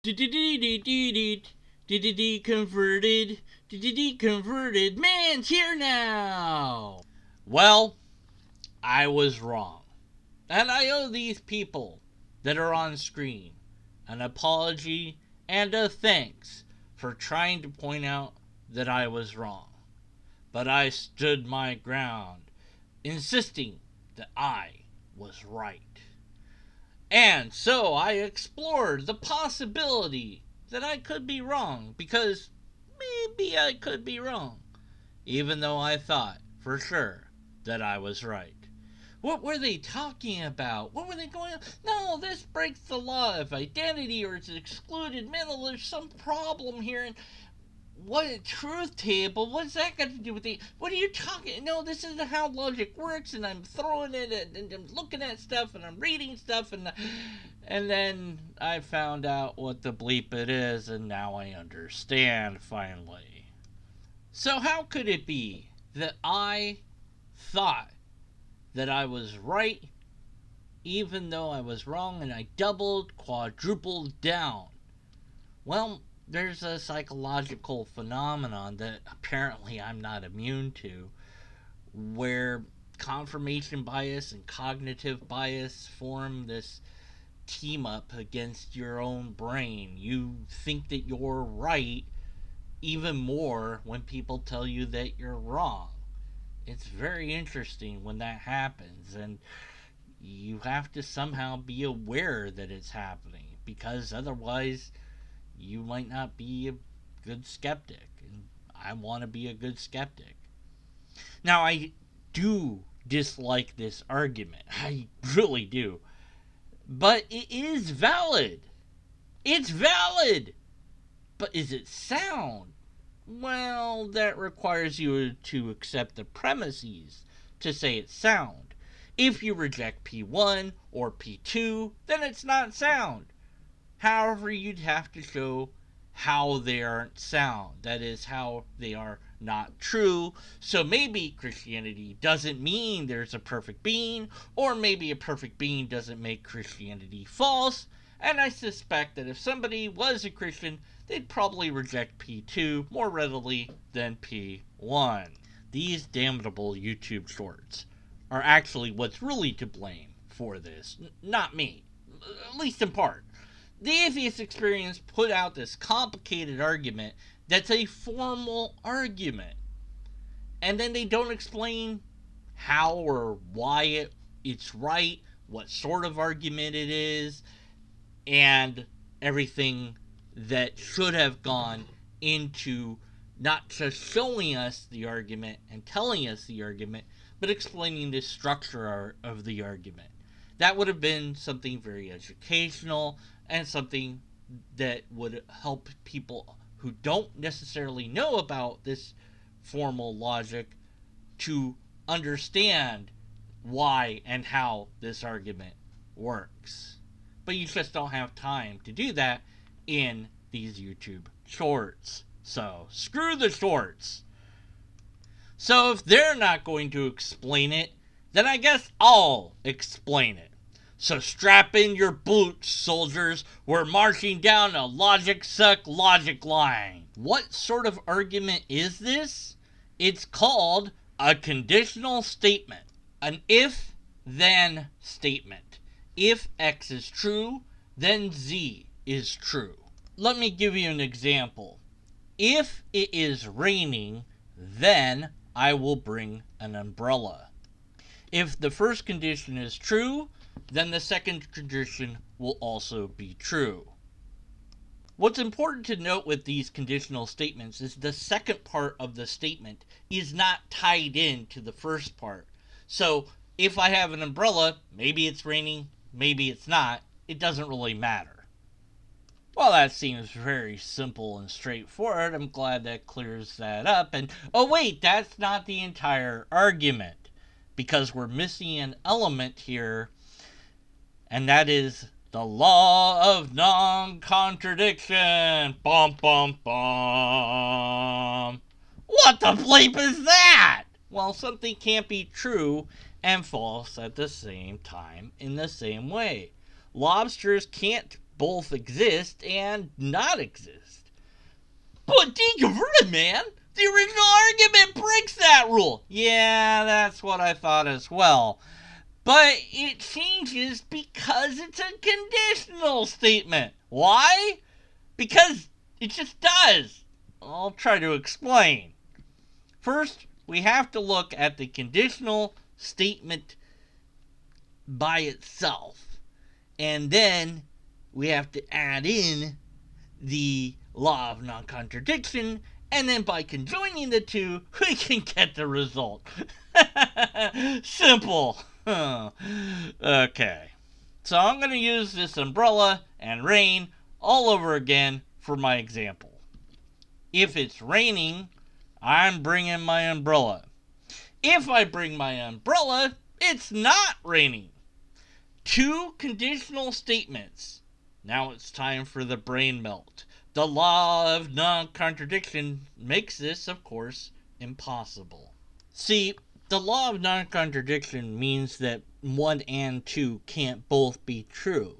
Converted. Converted. Man's here now. Well, I was wrong. And I owe these people that are on screen an apology and a thanks for trying to point out that I was wrong. But I stood my ground, insisting that I was right. And so I explored the possibility that I could be wrong, because maybe I could be wrong, even though I thought for sure that I was right. What were they talking about? What were they going on? No, this breaks the law of identity or it's excluded mental. There's some problem here. And what a truth table? What's that got to do with the? What are you talking? No, this isn't how logic works. And I'm throwing it and I'm looking at stuff and I'm reading stuff and then I found out what the bleep it is, and now I understand finally. So how could it be that I thought that I was right, even though I was wrong, and I doubled, quadrupled down? Well, there's a psychological phenomenon that apparently I'm not immune to, where confirmation bias and cognitive bias form this team up against your own brain. You think that you're right even more when people tell you that you're wrong. It's very interesting when that happens, and you have to somehow be aware that it's happening, because otherwise you might not be a good skeptic, and I want to be a good skeptic. Now, I do dislike this argument. I really do. But it is valid. It's valid. But is it sound? Well, that requires you to accept the premises to say it's sound. If you reject P1 or P2, then it's not sound. However, you'd have to show how they aren't sound. That is, how they are not true. So maybe Christianity doesn't mean there's a perfect being, or maybe a perfect being doesn't make Christianity false. And I suspect that if somebody was a Christian, they'd probably reject P2 more readily than P1. These damnable YouTube shorts are actually what's really to blame for this, not me, at least in part. The Atheist Experience put out this complicated argument that's a formal argument. And then they don't explain how or why it's right, what sort of argument it is, and everything that should have gone into not just showing us the argument and telling us the argument, but explaining the structure of the argument. That would have been something very educational and something that would help people who don't necessarily know about this formal logic to understand why and how this argument works. But you just don't have time to do that in these YouTube shorts. So, screw the shorts. So if they're not going to explain it, then I guess I'll explain it. So strap in your boots, soldiers. We're marching down a logic suck logic line. What sort of argument is this? It's called a conditional statement. An if-then statement. If X is true, then Z is true. Let me give you an example. If it is raining, then I will bring an umbrella. If the first condition is true, then the second condition will also be true. What's important to note with these conditional statements is the second part of the statement is not tied in to the first part. So if I have an umbrella, maybe it's raining, maybe it's not, it doesn't really matter. Well, that seems very simple and straightforward. I'm glad that clears that up. And oh wait, that's not the entire argument, because we're missing an element here, and that is the law of non-contradiction. Bum, bum, bum. What the bleep is that? Well, something can't be true and false at the same time in the same way. Lobsters can't both exist and not exist. But deconverted man, the original argument breaks that rule. Yeah, that's what I thought as well. But it changes because it's a conditional statement. Why? Because it just does. I'll try to explain. First, we have to look at the conditional statement by itself. And then we have to add in the law of non-contradiction, and then by conjoining the two, we can get the result. Simple. Okay. So I'm going to use this umbrella and rain all over again for my example. If it's raining, I'm bringing my umbrella. If I bring my umbrella, it's not raining. Two conditional statements. Now it's time for the brain melt. The law of non-contradiction makes this, of course, impossible. See, the law of non-contradiction means that 1 and 2 can't both be true.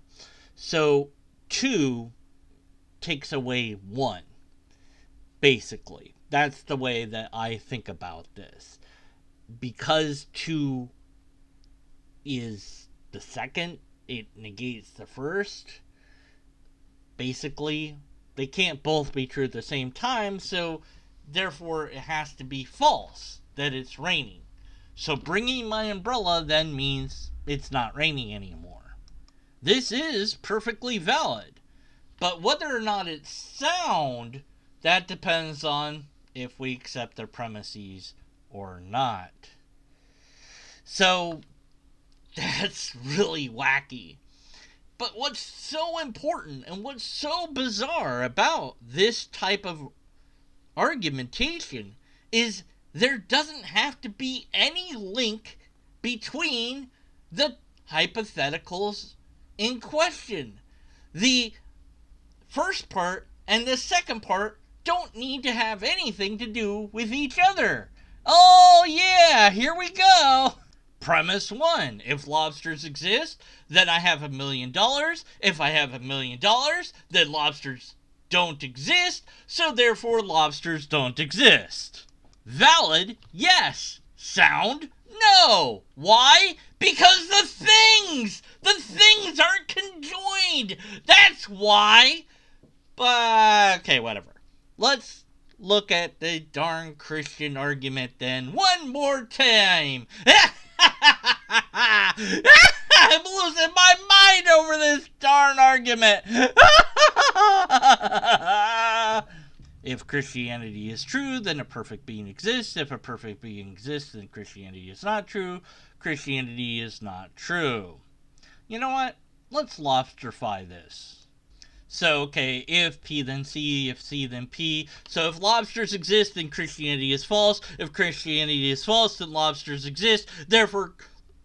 So 2 takes away 1, basically. That's the way that I think about this. Because 2 is the second, it negates the first. Basically, they can't both be true at the same time, so therefore it has to be false that it's raining. So bringing my umbrella then means it's not raining anymore. This is perfectly valid. But whether or not it's sound, that depends on if we accept their premises or not. So that's really wacky. But what's so important and what's so bizarre about this type of argumentation is there doesn't have to be any link between the hypotheticals in question. The first part and the second part don't need to have anything to do with each other. Oh yeah, here we go. Premise 1. If lobsters exist, then I have $1 million. If I have $1 million, then lobsters don't exist, so therefore lobsters don't exist. Valid? Yes. Sound? No. Why? Because the things aren't conjoined. That's why. But, okay, whatever. Let's look at the darn Christian argument then one more time. I'm losing my mind over this darn argument. If Christianity is true, then a perfect being exists. If a perfect being exists, then Christianity is not true. Christianity is not true. You know what? Let's lobsterify this. So, okay, if P then C, if C then P. So if lobsters exist, then Christianity is false. If Christianity is false, then lobsters exist. Therefore,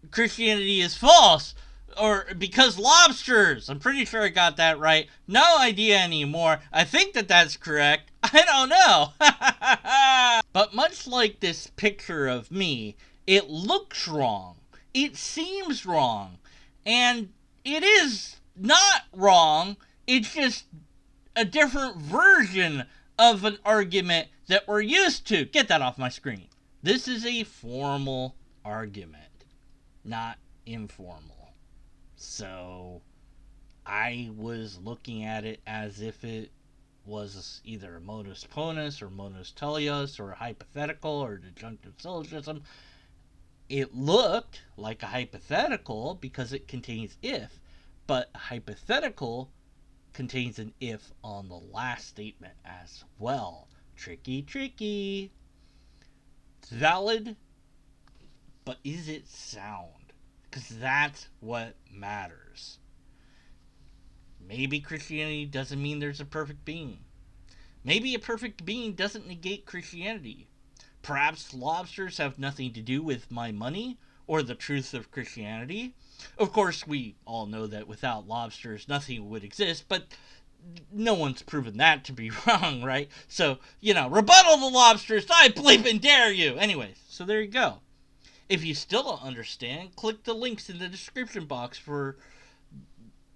Christianity is false. Or because lobsters. I'm pretty sure I got that right. No idea anymore. I think that that's correct. I don't know. But much like this picture of me, it looks wrong. It seems wrong. And it is not wrong. It's just a different version of an argument that we're used to. Get that off my screen. This is a formal argument, not informal. So I was looking at it as if it was either a modus ponens or modus teleus or a hypothetical or disjunctive syllogism. It looked like a hypothetical because it contains if, but a hypothetical contains an if on the last statement as well. Tricky, tricky. It's valid, but is it sound? Because that's what matters. Maybe Christianity doesn't mean there's a perfect being. Maybe a perfect being doesn't negate Christianity. Perhaps lobsters have nothing to do with my money or the truth of Christianity. Of course, we all know that without lobsters, nothing would exist, but no one's proven that to be wrong, right? So, rebuttal the lobsters, I bleeping dare you! Anyways, so there you go. If you still don't understand, click the links in the description box for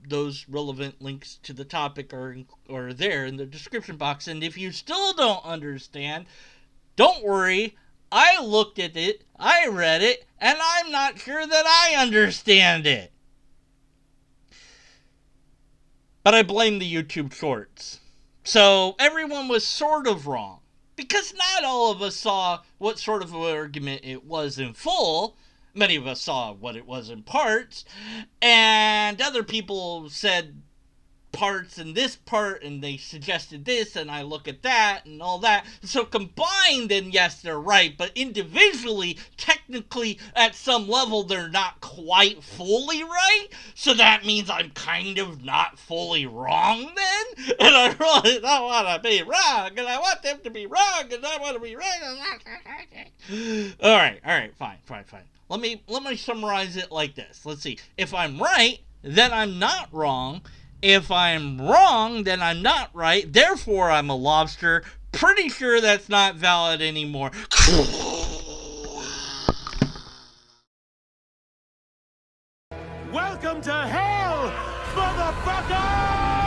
those relevant links to the topic are there in the description box. And if you still don't understand, don't worry. I looked at it, I read it, and I'm not sure that I understand it. But I blame the YouTube shorts. So everyone was sort of wrong. Because not all of us saw what sort of argument it was in full. Many of us saw what it was in parts. And other people said parts and this part, and they suggested this, and I look at that, and all that. So combined, then yes, they're right. But individually, technically, at some level, they're not quite fully right. So that means I'm kind of not fully wrong then? And I really don't want to be wrong, and I want them to be wrong, and I want to be right. Alright, fine. Let me summarize it like this. Let's see. If I'm right, then I'm not wrong. If I'm wrong, then I'm not right. Therefore, I'm a lobster. Pretty sure that's not valid anymore. Welcome to hell, motherfucker!